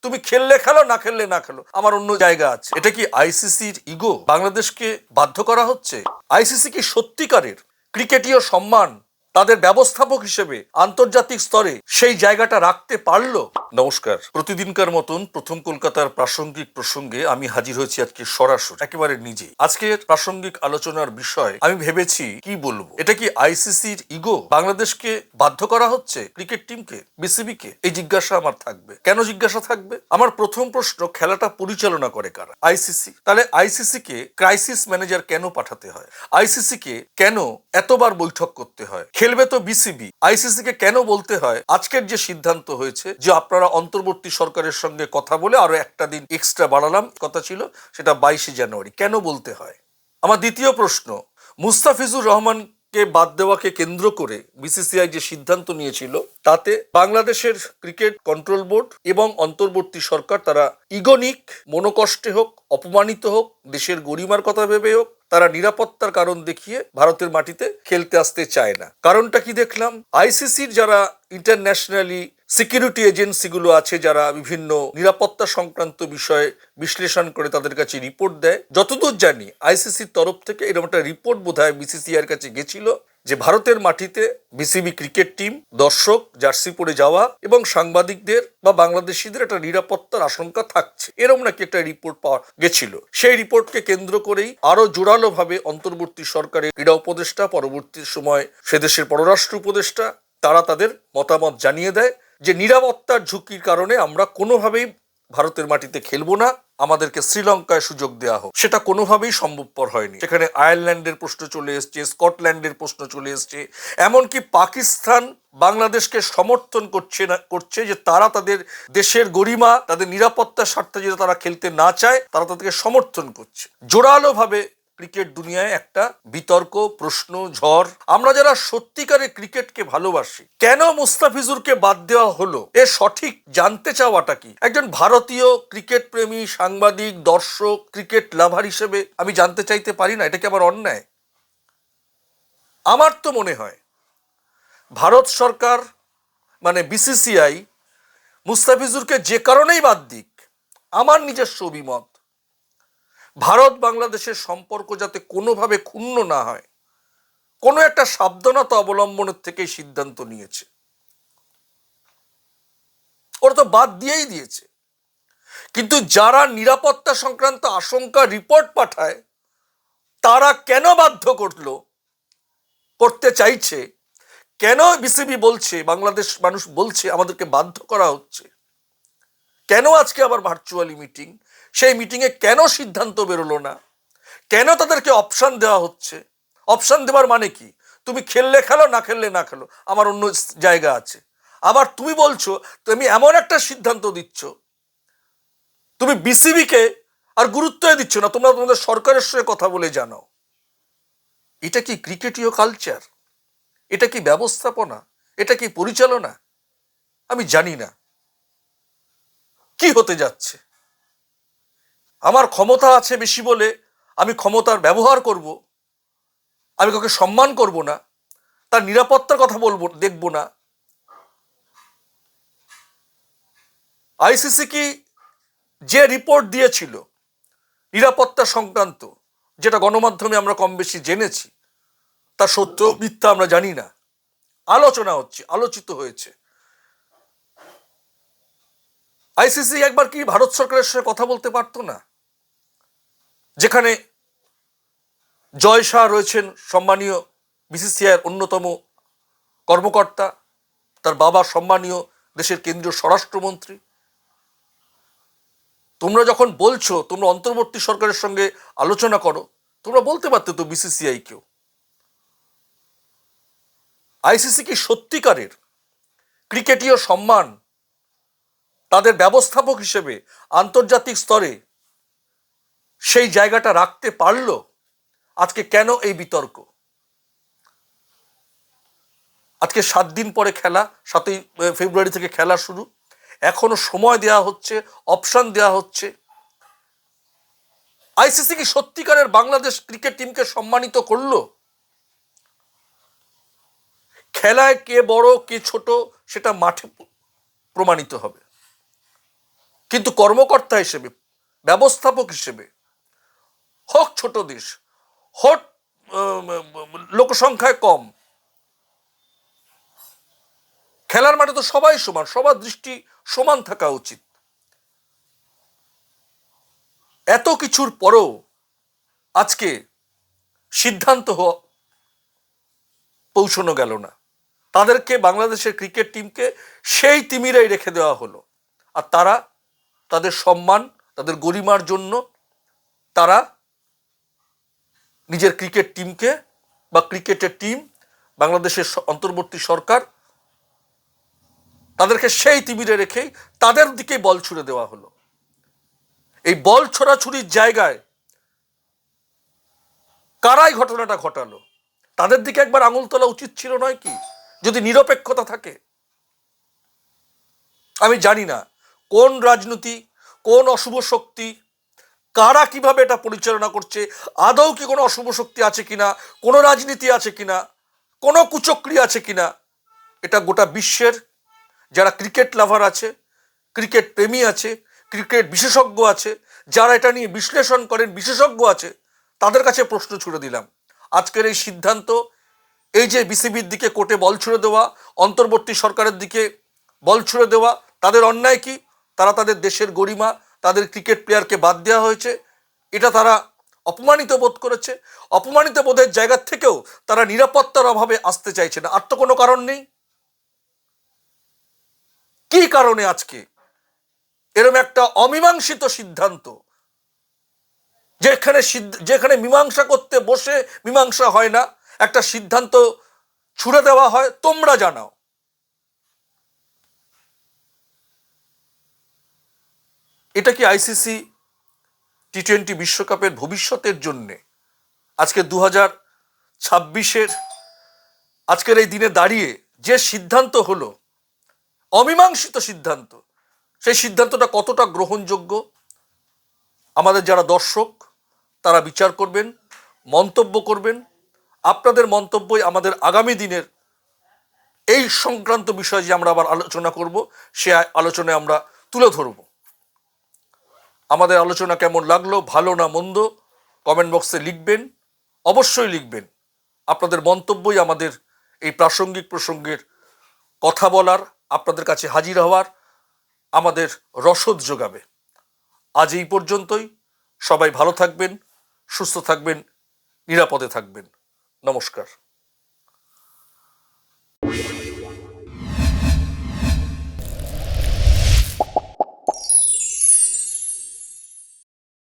তুমি খেললে খেলো, না খেললে না খেলো, আমার অন্য জায়গা আছে। এটা কি আইসিসির ইগো বাংলাদেশকে বাধ্য করা হচ্ছে? আইসিসি কি সত্যিকারের ক্রিকেটীয় সম্মান তাদের ব্যবস্থাপক হিসেবে আন্তর্জাতিক স্তরে সেই জায়গাটা রাখতে পারলো? নমস্কার, প্রতিদিনকার মতন প্রথম কলকাতার প্রাসঙ্গিক প্রসঙ্গে আমি হাজির হয়েছি আজকে সরাসরি একেবারে নিজেই। আজকের প্রাসঙ্গিক আলোচনার বিষয় আমি ভেবেছি কি বলবো। এটা কি আইসিসির ইগো বাংলাদেশকে বাধ্য করা হচ্ছে, ক্রিকেট টিমকে, বিসিবি কে? এই জিজ্ঞাসা আমার থাকবে। কেন জিজ্ঞাসা থাকবে? আমার প্রথম প্রশ্ন, খেলাটা পরিচালনা করে কারা? আইসিসি। তাহলে আইসিসি কে ক্রাইসিস ম্যানেজার কেন পাঠাতে হয়? আইসিসি কে কেন এতবার বৈঠক করতে হয়? খেলবে তো বিসিবি। আইসিসি কে কেন বলতে হয় আজকের যে সিদ্ধান্ত হয়েছে যে আপনারা অন্তর্বর্তী সরকারের সঙ্গে কথা বলে আরো একটা দিন এক্সট্রা বাড়ালাম, কথা ছিল সেটা 22শে জানুয়ারি, কেন বলতে হয়? আমার দ্বিতীয় প্রশ্ন, মুস্তাফিজুর রহমানকে বাদ দেওয়াকে কেন্দ্র করে বিসিসিআই যে সিদ্ধান্ত নিয়েছিল তাতে বাংলাদেশের ক্রিকেট কন্ট্রোল বোর্ড এবং অন্তর্বর্তী সরকার তারা ইগোনিক, মনোকষ্টে হোক, অপমানিত হোক, দেশের গরিমার কথা ভেবে হোক, তারা নিরাপত্তার কারণ দেখিয়ে ভারতের মাটিতে খেলতে আসতে চায় না। কারণটা কি দেখলাম? আইসিসির যারা ইন্টারন্যাশনালি সিকিউরিটি এজেন্সিগুলো আছে, যারা বিভিন্ন নিরাপত্তা সংক্রান্ত বিষয়ে বিশ্লেষণ করে তাদের কাছে রিপোর্ট দেয়, যতদূর জানি আইসিসির তরফ থেকে এরকম একটা রিপোর্ট বোধহয় বিসিসিআইয়ের কাছে গেছিল যে ভারতের মাটিতে বিসিবি ক্রিকেট টিম, দর্শক, জার্সি পরে যাওয়া এবং সাংবাদিকদের বা বাংলাদেশিদের একটা নিরাপত্তার আশঙ্কা থাকছে, এরকম নাকি একটা রিপোর্ট পাওয়া গেছিল। সেই রিপোর্টকে কেন্দ্র করেই আরো জোরালো ভাবে অন্তর্বর্তী সরকারের ক্রীড়া উপদেষ্টা, পরবর্তী সময় সেদেশের পররাষ্ট্র উপদেষ্টা, তারা তাদের মতামত জানিয়ে দেয় যে নিরাপত্তার ঝুঁকির কারণে আমরা কোনোভাবেই ভারতের মাটিতে খেলবো না, আমাদেরকে শ্রীলঙ্কায় সুযোগ দেওয়া হোক। সেটা কোনোভাবেই সম্ভবপর হয়নি। সেখানে আয়ারল্যান্ডের প্রশ্ন চলে এসছে, স্কটল্যান্ডের প্রশ্ন চলে এসছে, এমনকি পাকিস্তান বাংলাদেশকে সমর্থন করছে যে তারা তাদের দেশের গরিমা, তাদের নিরাপত্তার স্বার্থে যদি তারা খেলতে না চায়, তারা তাদেরকে সমর্থন করছে। জোরালো ভাবে ক্রিকেট দুনিয়ায় একটা বিতর্ক, প্রশ্ন, ঝড়। আমরা যারা সত্যিকারের ক্রিকেটকে ভালোবাসি, কেন মুস্তাফিজুরকে বাদ দেওয়া হলো, এর সঠিক জানতে চাওয়াটা কি? একজন ভারতীয় ক্রিকেট প্রেমী, সাংবাদিক, দর্শক, ক্রিকেট লাভার হিসেবে আমি জানতে চাইতে পারি না? এটা কি আমার অন্যায়? আমার তো মনে হয় ভারত সরকার মানে বিসিসিআই মুস্তাফিজুরকে যে কারণেই বাদ দিক, আমার নিজস্ব অভিমত, ভারত বাংলাদেশের সম্পর্ক যাতে কোনোভাবে ক্ষুণ্ণ না হয়, কোনো একটা সাবধানতা অবলম্বনের থেকে সিদ্ধান্ত নিয়েছে। ওরা তো বাদ দিয়েই দিয়েছে, কিন্তু যারা নিরাপত্তা সংক্রান্ত আশঙ্কা রিপোর্ট পাঠায় তারা কেন বাধ্য করতে চাইছে? কেন বিসিবি বলছে, বাংলাদেশ মানুষ বলছে আমাদেরকে বাধ্য করা হচ্ছে? কেন আজকে আবার ভার্চুয়ালি মিটিং? সেই মিটিংয়ে কেন সিদ্ধান্ত বেরোলো না? কেন তাদেরকে অপশন দেওয়া হচ্ছে? অপশন দেওয়ার মানে কি? তুমি খেললে খেলো, না খেললে না খেলো, আমার অন্য জায়গা আছে। আবার তুমি বলছো তুমি এমন একটা সিদ্ধান্ত দিচ্ছ, তুমি বিসিবিকে আর গুরুত্বই দিচ্ছ না, তোমরা তোমাদের সরকারের সঙ্গে কথা বলে জানাও। এটা কি ক্রিকেটীয় কালচার? এটা কি ব্যবস্থাপনা? এটা কি পরিচালনা? আমি জানি না কি হতে যাচ্ছে। আমার ক্ষমতা আছে বেশি বলে আমি ক্ষমতার ব্যবহার করব, আমি কাউকে সম্মান করব না, তার নিরাপত্তার কথা বলবো, দেখব না। আইসিসি কি যে রিপোর্ট দিয়েছিল নিরাপত্তা সংক্রান্ত, যেটা গণমাধ্যমে আমরা কম বেশি জেনেছি, তা সত্য মিথ্যা আমরা জানি না, আলোচনা হচ্ছে, আলোচিত হয়েছে। আইসিসি একবার কি ভারত সরকারের সঙ্গে কথা বলতে পারতো না? যেখানে জয় শাহ রয়েছেন, সম্মানীয় বিসিসিআইয়ের অন্যতম কর্মকর্তা, তার বাবা সম্মানীয় দেশের কেন্দ্রীয় স্বরাষ্ট্রমন্ত্রী। তোমরা যখন বলছো তোমরা অন্তর্বর্তী সরকারের সঙ্গে আলোচনা করো, তোমরা বলতে পারতে তো বিসিসিআই কেও। আইসিসি কি সত্যিকারের ক্রিকেটীয় সম্মান তাদের ব্যবস্থাপক হিসেবে আন্তর্জাতিক স্তরে সেই জায়গাটা রাখতে পারলো? আজকে কেন এই বিতর্ক? আজকে 7 দিন পরে খেলা, 7ই ফেব্রুয়ারি থেকে খেলা শুরু, এখনো সময় দেওয়া হচ্ছে, অপশন দেওয়া হচ্ছে। আইসিসি কি সত্যিকারের বাংলাদেশ ক্রিকেট টিমকে সম্মানিত করলো? খেলায় কে বড় কে ছোট সেটা মাঠে প্রমাণিত হবে। কিন্তু কর্মকর্তা হিসেবে, ব্যবস্থাপক হিসেবে, হোক ছোট দেশ, হোক লোকসংখ্যায় কম, খেলার মাঠে তো সবাই সমান, সবার দৃষ্টি সমান থাকা উচিত। এত কিছুর পরেও আজকে সিদ্ধান্ত পৌঁছানো গেল না। তাদেরকে, বাংলাদেশের ক্রিকেট টিমকে সেই তিমিরাই রেখে দেওয়া হলো। আর তারা তাদের সম্মান, তাদের গরিমার জন্য তারা নিজের ক্রিকেট টিমকে বা ক্রিকেটের টিম, বাংলাদেশের অন্তর্বর্তী সরকার, তাদেরকে সেই তিমিরে রেখেই তাদের দিকে বল ছুড়ে দেওয়া হলো। এই বল ছোড়াছুরির জায়গায় কারাই ঘটনাটা ঘটালো? তাদের দিকে একবার আঙুল তোলা উচিত ছিল নয় কি, যদি নিরপেক্ষতা থাকে? আমি জানি না কোন রাজনীতি, কোন অশুভ শক্তি, কারা কিভাবে এটা পরিচালনা করছে, আদৌ কি কোনো অশুভ শক্তি আছে কিনা, কোনো রাজনীতি আছে কিনা, কোনো কুচক্রি আছে কিনা, এটা গোটা বিশ্বের যারা ক্রিকেট লাভার আছে, ক্রিকেট প্রেমী আছে, ক্রিকেট বিশেষজ্ঞ আছে, যারা এটা নিয়ে বিশ্লেষণ করেন, বিশেষজ্ঞ আছে, তাদের কাছে প্রশ্ন ছুড়ে দিলাম। আজকের এই সিদ্ধান্ত, এই যে বিসিবির দিকে কোর্টে বল ছুড়ে দেওয়া, অন্তর্বর্তী সরকারের দিকে বল ছুড়ে দেওয়া, তাদের অন্যায় কি? তারা তাদের দেশের গরিমা, তাদের ক্রিকেট প্লেয়ারকে বাদ দেওয়া হয়েছে, এটা তারা অপমানিত বোধ করেছে। অপমানিত বোধের জায়গা থেকেও তারা নিরাপত্তার অভাবে আসতে চাইছে না। আর তো কোনো কারণ নেই। কি কারণে আজকে এরকম একটা অমীমাংসিত সিদ্ধান্ত, যেখানে মীমাংসা করতে বসে মীমাংসা হয় না, একটা সিদ্ধান্ত ছুড়ে দেওয়া হয়? তোমরা জানাও। এটা কি আইসিসি টি-20 বিশ্বকাপের ভবিষ্যতের জন্য আজকে 2026-এর আজকের এই দিনে দাঁড়িয়ে যে সিদ্ধান্ত হলো, অমীমাংসিত সিদ্ধান্ত, সেই সিদ্ধান্তটা কতটা গ্রহণযোগ্য আমাদের যারা দর্শক তারা বিচার করবেন, মন্তব্য করবেন। আপনাদের মন্তব্যই আমাদের আগামী দিনের এই সংক্রান্ত বিষয় যে আমরা আবার আলোচনা করব, সে আলোচনায় আমরা তুলে ধরব। আমাদের আলোচনা কেমন লাগলো, ভালো না মন্দ, কমেন্ট বক্সে লিখবেন, অবশ্যই লিখবেন। আপনাদের মন্তব্যই আমাদের এই প্রাসঙ্গিক প্রসঙ্গের কথা বলার, আপনাদের কাছে হাজির হওয়ার আমাদের রসদ যোগাবে। আজ এই পর্যন্তই। সবাই ভালো থাকবেন, সুস্থ থাকবেন, নিরাপদে থাকবেন। নমস্কার।